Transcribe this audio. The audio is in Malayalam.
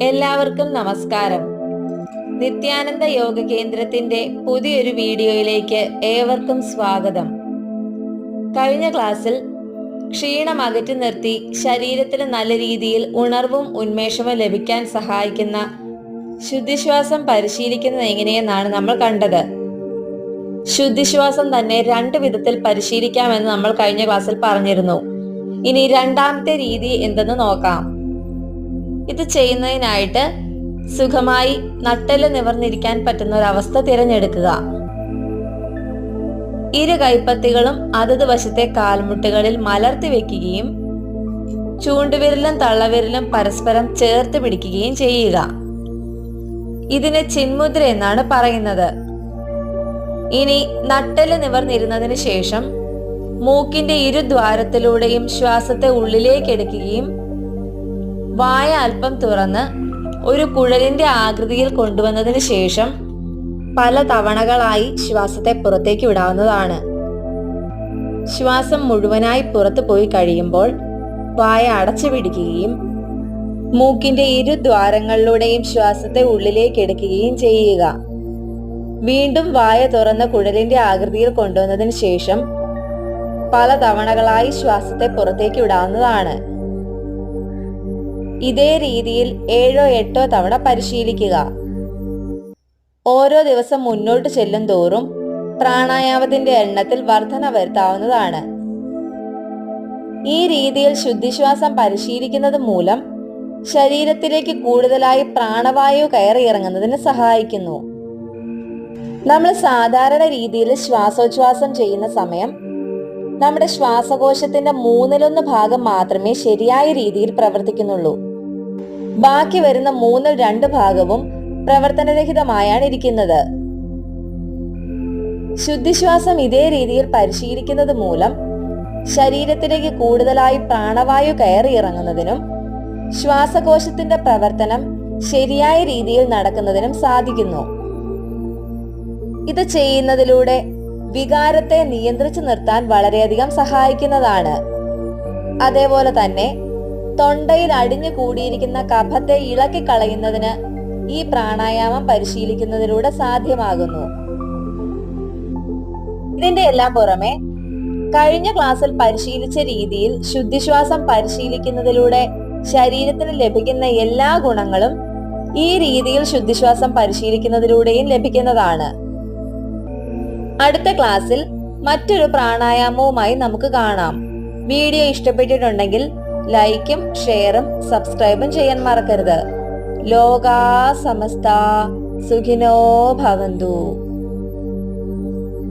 എല്ലാവർക്കും നമസ്കാരം. നിത്യാനന്ദ യോഗ കേന്ദ്രത്തിന്റെ പുതിയൊരു വീഡിയോയിലേക്ക് ഏവർക്കും സ്വാഗതം. കഴിഞ്ഞ ക്ലാസ്സിൽ ക്ഷീണം അകറ്റി നിർത്തി ശരീരത്തിന് നല്ല രീതിയിൽ ഉണർവും ഉന്മേഷവും ലഭിക്കാൻ സഹായിക്കുന്ന ശുദ്ധിശ്വാസം പരിശീലിക്കുന്നത് എങ്ങനെയെന്നാണ് നമ്മൾ കണ്ടത്. ശുദ്ധിശ്വാസം തന്നെ 2 വിധത്തിൽ പരിശീലിക്കാമെന്ന് നമ്മൾ കഴിഞ്ഞ ക്ലാസ്സിൽ പറഞ്ഞിരുന്നു. ഇനി രണ്ടാമത്തെ രീതി എന്തെന്ന് നോക്കാം. ഇത് ചെയ്യുന്നതിനായിട്ട് സുഖമായി നട്ടെല്ല് നിവർന്നിരിക്കാൻ പറ്റുന്ന ഒരവസ്ഥ തിരഞ്ഞെടുക്കുക. ഇരു കൈപ്പത്തികളും അതത് വശത്തെ കാൽമുട്ടുകളിൽ മലർത്തി വെക്കുകയും ചൂണ്ടുവിരലും തള്ളവിരലും പരസ്പരം ചേർത്ത് പിടിക്കുകയും ചെയ്യുക. ഇതിനെ ചിന്മുദ്ര എന്നാണ് പറയുന്നത്. ഇനി നട്ടെല്ല് നിവർന്നിരുന്നതിന് ശേഷം മൂക്കിന്റെ ഇരുദ്വാരത്തിലൂടെയും ശ്വാസത്തെ ഉള്ളിലേക്ക് എടുക്കുകയും വായ അല്പം തുറന്ന് ഒരു കുഴലിന്റെ ആകൃതിയിൽ കൊണ്ടുവന്നതിന് ശേഷം പല തവണകളായി ശ്വാസത്തെ പുറത്തേക്ക് വിടാവുന്നതാണ്. ശ്വാസം മുഴുവനായി പുറത്തു പോയി കഴിയുമ്പോൾ വായ അടച്ചു പിടിക്കുകയും മൂക്കിന്റെ ഇരുദ്വാരങ്ങളിലൂടെയും ശ്വാസത്തെ ഉള്ളിലേക്ക് എടുക്കുകയും ചെയ്യുക. വീണ്ടും വായ തുറന്ന കുഴലിന്റെ ആകൃതിയിൽ കൊണ്ടുവന്നതിന് ശേഷം പല തവണകളായി ശ്വാസത്തെ പുറത്തേക്ക് വിടാവുന്നതാണ്. ഇതേ രീതിയിൽ 7-8 തവണ പരിശീലിക്കുക. ഓരോ ദിവസം മുന്നോട്ട് ചെല്ലും തോറും പ്രാണായാമത്തിന്റെ എണ്ണത്തിൽ വർധന വരുത്താവുന്നതാണ്. ഈ രീതിയിൽ ശുദ്ധിശ്വാസം പരിശീലിക്കുന്നത് മൂലം ശരീരത്തിലേക്ക് കൂടുതലായി പ്രാണവായു കയറി ഇറങ്ങുന്നതിന് സഹായിക്കുന്നു. നമ്മൾ സാധാരണ രീതിയിൽ ശ്വാസോച്ഛ്വാസം ചെയ്യുന്ന സമയം നമ്മുടെ ശ്വാസകോശത്തിന്റെ 1/3 ഭാഗം മാത്രമേ ശരിയായ രീതിയിൽ പ്രവർത്തിക്കുന്നുള്ളൂ. ബാക്കി വരുന്ന 2/3 ഭാഗവും പ്രവർത്തനരഹിതമായാണ് ഇരിക്കുന്നത്. ശുദ്ധിശ്വാസം ഇതേ രീതിയിൽ പരിശീലിക്കുന്നത് മൂലം ശരീരത്തിലേക്ക് കൂടുതലായി പ്രാണവായു കയറി ഇറങ്ങുന്നതിനും ശ്വാസകോശത്തിന്റെ പ്രവർത്തനം ശരിയായ രീതിയിൽ നടക്കുന്നതിനും സാധിക്കുന്നു. ഇത് ചെയ്യുന്നതിലൂടെ വികാരത്തെ നിയന്ത്രിച്ചു നിർത്താൻ വളരെയധികം സഹായിക്കുന്നതാണ്. അതേപോലെ തന്നെ തൊണ്ടയിൽ അടിഞ്ഞു കൂടിയിരിക്കുന്ന കഫത്തെ ഇളക്കി കളയുന്നതിന് ഈ പ്രാണായാമം പരിശീലിക്കുന്നതിലൂടെ സാധ്യമാകുന്നു. ഇതിന്റെ എല്ലാം പുറമെ കഴിഞ്ഞ ക്ലാസ്സിൽ പരിശീലിച്ച രീതിയിൽ ശുദ്ധിശ്വാസം പരിശീലിക്കുന്നതിലൂടെ ശരീരത്തിന് ലഭിക്കുന്ന എല്ലാ ഗുണങ്ങളും ഈ രീതിയിൽ ശുദ്ധിശ്വാസം പരിശീലിക്കുന്നതിലൂടെയും ലഭിക്കുന്നതാണ്. അടുത്ത ക്ലാസ്സിൽ മറ്റൊരു പ്രാണായാമവുമായി നമുക്ക് കാണാം. വീഡിയോ ഇഷ്ടപ്പെട്ടിട്ടുണ്ടെങ്കിൽ ലൈക്കും ഷെയറും സബ്സ്ക്രൈബും ചെയ്യാൻ മറക്കരുത്. ലോകാ സമസ്ത സുഖിനോ ഭവന്തു.